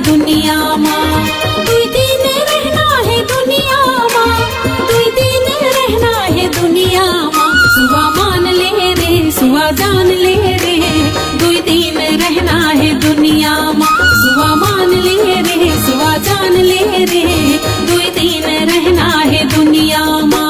दुनिया माँ, दुई दिन रहना है दुनिया माँ, दुई दिन रहना है दुनिया माँ। सुबह मान ले रे सुबह जान ले रे, दुई दिन रहना है दुनिया माँ। सुबह मान ले रे सुबह जान ले रे, दुई दिन रहना है दुनिया माँ।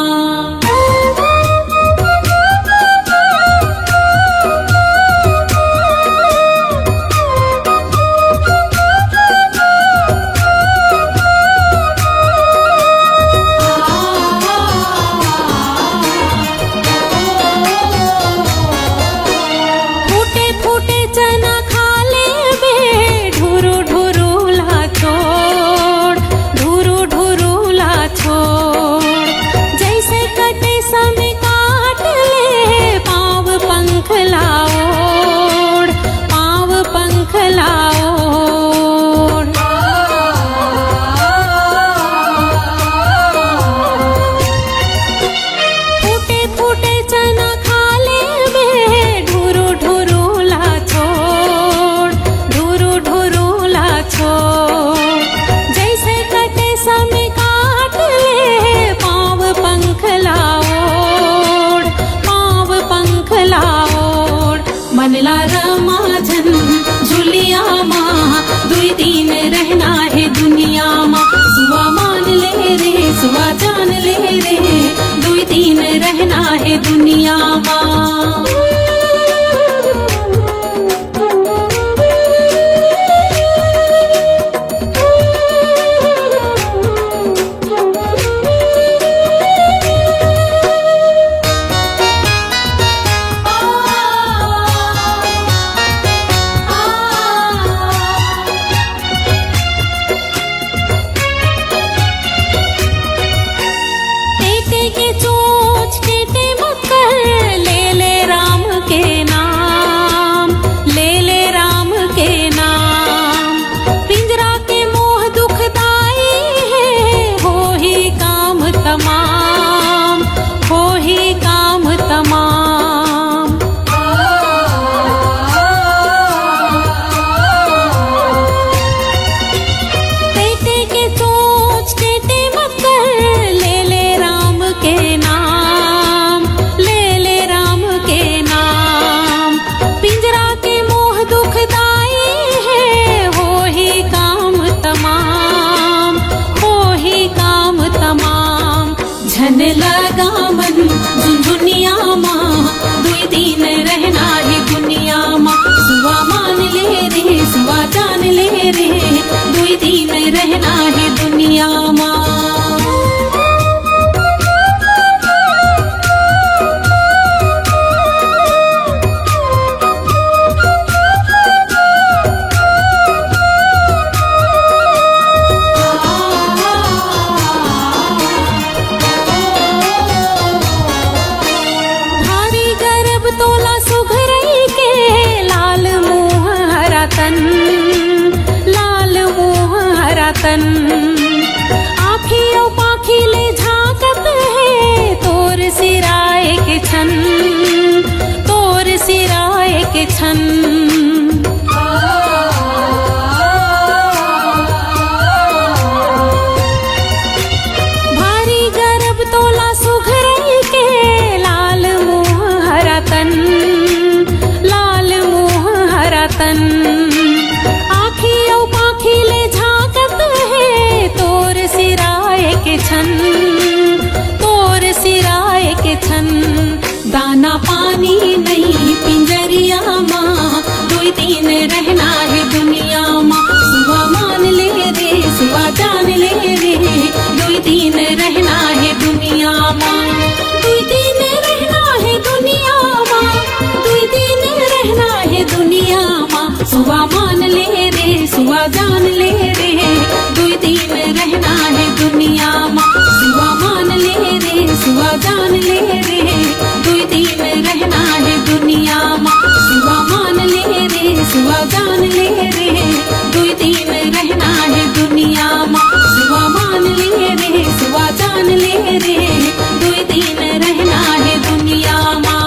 मनला रमाझन झुलिया माँ, दुई दिन रहना है दुनिया माँ। सुबह मान ले रे सुबह जान ले रे, दुई दिन रहना है दुनिया माँ। झन लगा मन झुनझुनिया माँ, दुई दिन रहना है दुनिया माँ। सुबह मान ले रे सुबह जान ले रे, दुई दिन रहना है दुनिया माँ। आँखियों पाखी ले झांकत है तोर सिराए के छन, तोर सिराए के छन। भारी गर्भ तोला सुघरई के, लाल मुँह हरा तन, लाल मुँह हरा तन। आँखियों पाखी ले झांकत है तोर सिराए के छन, तोर सिराए के छन। दाना पानी नहीं पिंजरिया माँ, दुई दिन रहना है दुनिया माँ। सुबह मान ले रे सुबह जान ले रे, दुई दिन रहना है दुनिया माँ। दुई दिन रहना है दुनिया माँ, दुई दिन रहना है दुनिया माँ। सुबह मान ले रे सुबह जान ले रे, दुई दिन रहना है दुनिया माँ। सुबह मान ले रे सुबह जान ले रे, दुई दिन रहना है दुनिया माँ। सुबह मान ले रे सुबह जान ले रे, दुई दिन रहना है दुनिया माँ। सुबह मान ले रे सुबह जान ले रे, दुई दिन रहना है दुनिया माँ।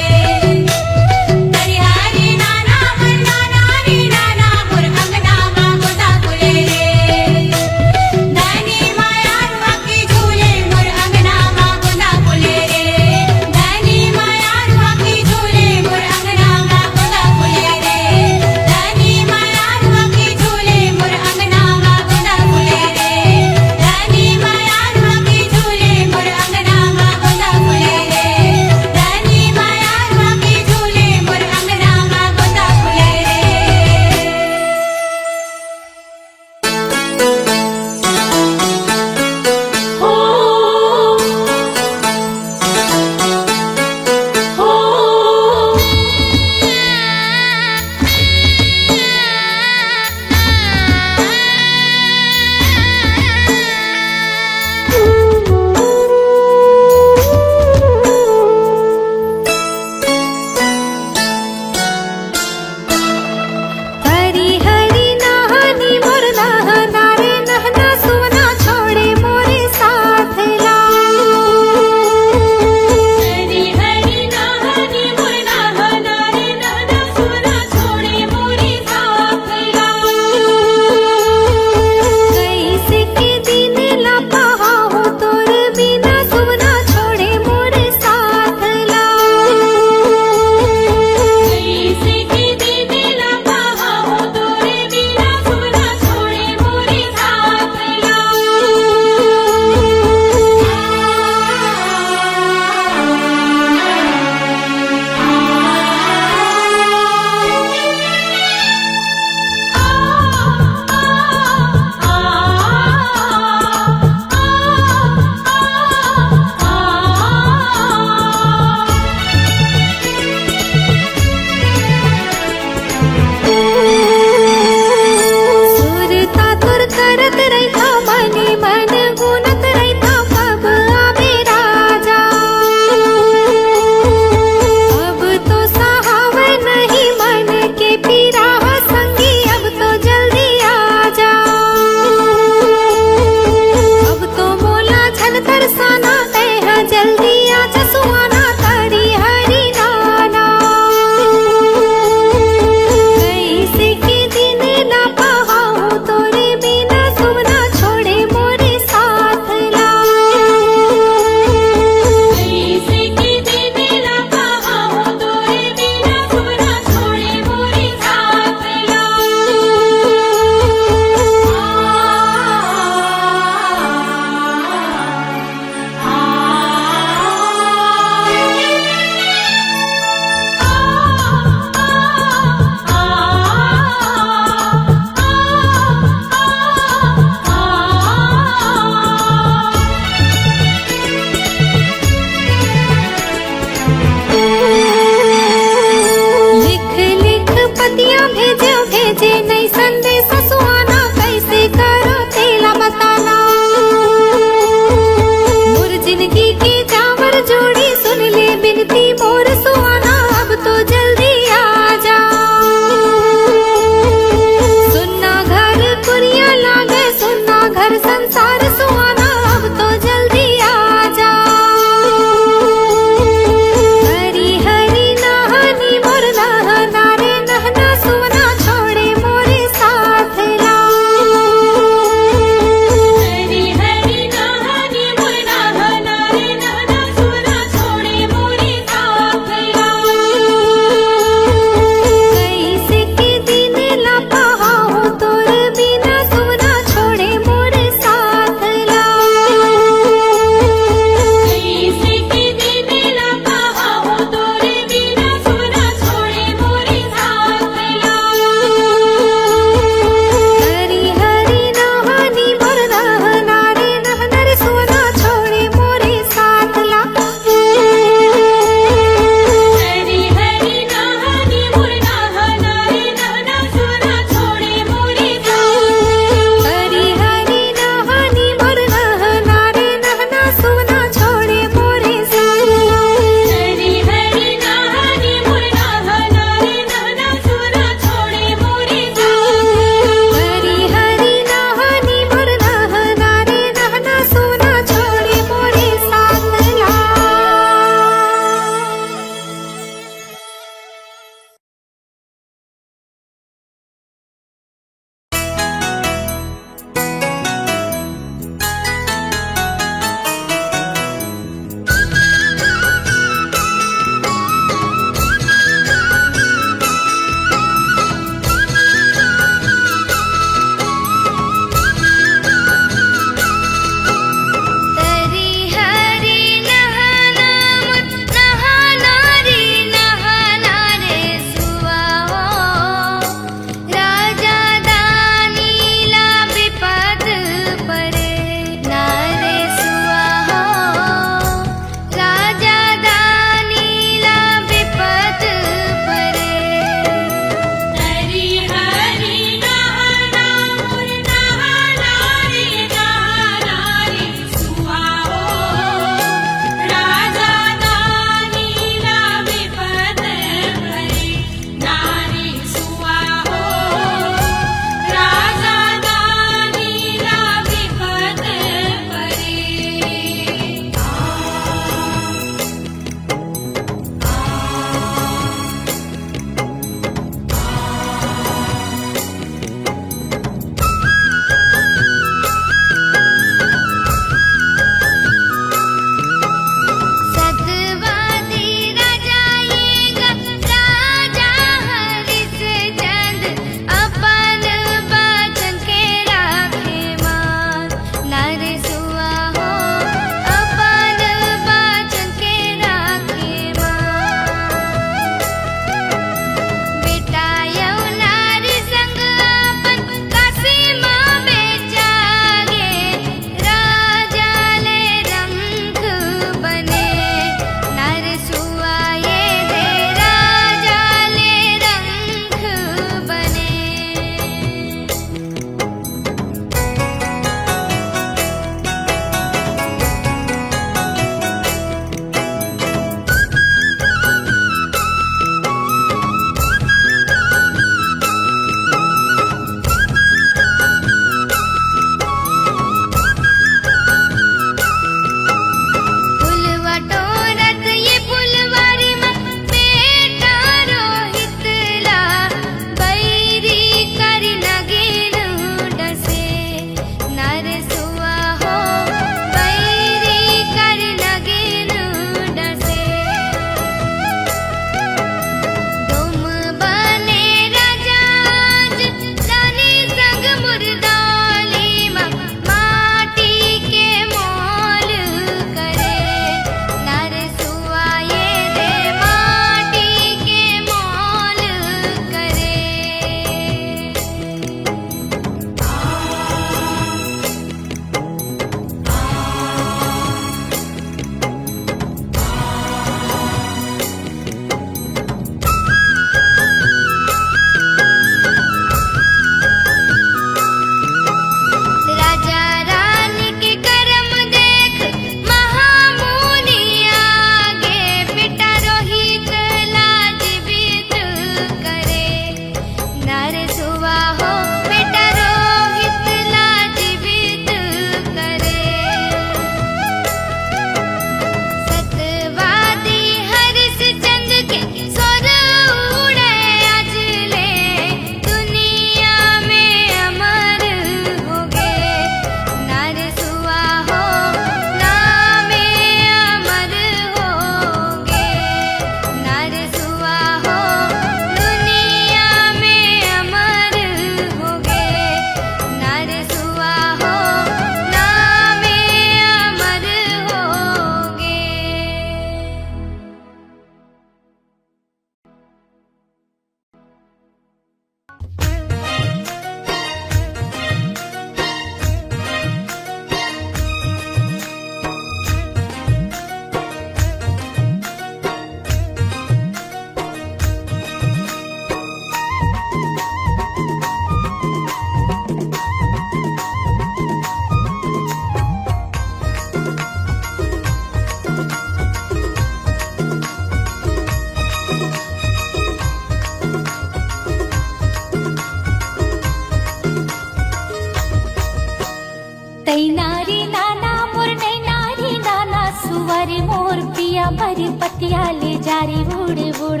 बरी पतियाले जारी उड़ उड़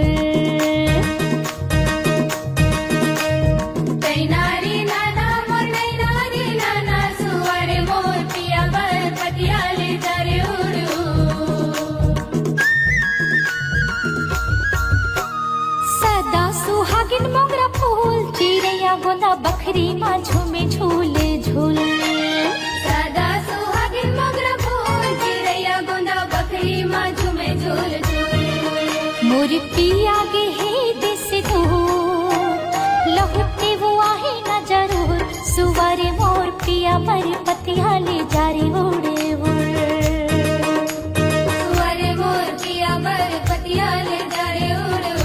नैनारी नाना मोर नैनारी नाना सुवर मोर पिया बर पतियाले जारे उड़ू सदा सुहागिन मोगरा फूल चिड़ैया गोंदा बखरी माँ झूमे झूले झूल सदा सुहागिन मोगरा फूल चिड़ैया गोंदा बकरी माँ झूमे झूल झूल मोर पिया गे हे देश दो लहुटे वो आहे न जरूर सुवारे मोर पिया बर पतियाले जारी उड़े उड़ सुवर मोर पिया बर पतियाले जारे उड़ू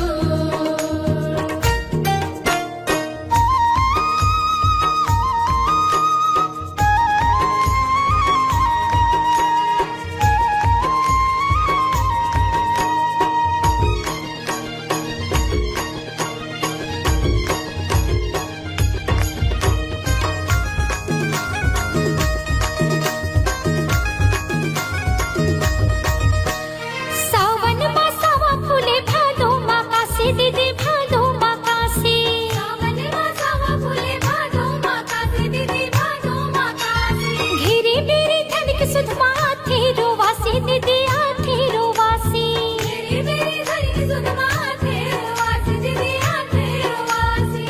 सावन मा सावा फुले भादो मा काशी दीदी भादो मा काशी सावन मा सावा फुले भादो मा काशी दीदी भादो मा काशी घेरे मेरे धनिक सुध माथे रोवासी दीदी आथे रोवासी मेरी मेरी धरी सुध माथे वासी दीदी आथे वासी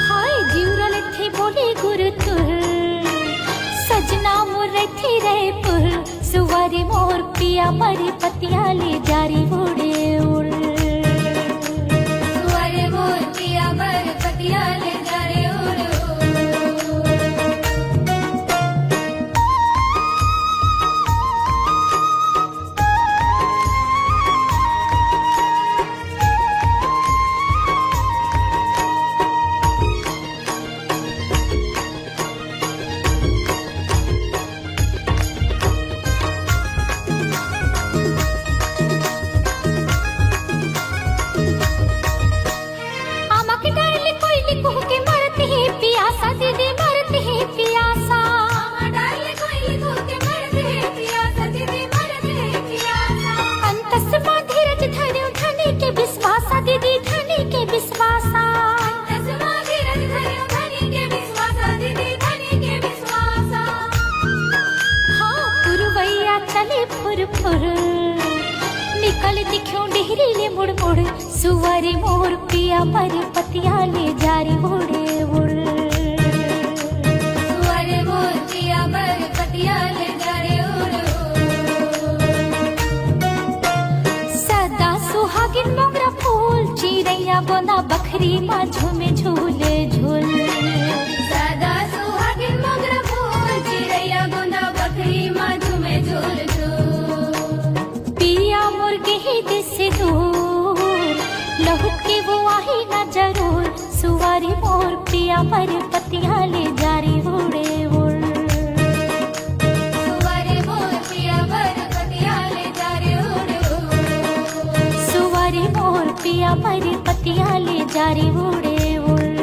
हाय जीवरल थे बोले गुरु तुर सजना मोर थे रे पुर सुवारी मोर पिया मरे पतियाले जारी उड़े उड़ सुवर मोर पिया बर पतियाले जारे उड़ू আমাকে ডাইলে কইলি কুহকে মারতে হে পিয়াসা দিদি মারতে হে পিয়াসা डाले कोई धोके मरते पियासा दीदी मरते पियासा अंतस मा धीरज धर्यो धनी के विश्वासा दीदी धनी के विश्वासा दसमा धीरज धर्यो धनी के विश्वासा दीदी धनी के विश्वासा हाँ पुरवैया चले फुर फुर निकल दिख्यो डेहरीले मुड़ मुड़ सुवारी मोर पिया मर पतियाले जारी उड़े उड़ सुवर मोर पिया बर पतियाले जारे उड़ू सदा सुहागिन मोगरा फूल चिड़ैया गोंदा बखरी माँ झूमे झूले झूल सदा सुहागिन मोगरा फूल चिड़ैया गोंदा बकरी माँ झूमे झूल झूल पिया मुर्गे ही दिस दूर लहुट के वो आहे न जरूर सुवारी मोर पिया मर पतियाले जारी उड़े उड़ सुवर मोर पिया बर पतियाले जारे उड़ू सुवारी मोर पिया मर पतियाले जारी उड़े उड़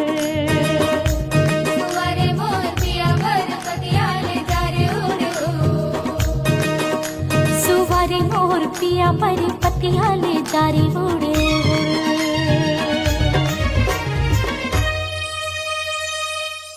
सुवर मोर पिया बर पतियाले जारे उड़ू सुवारी मोर पिया मर पतियाले जारी उड़े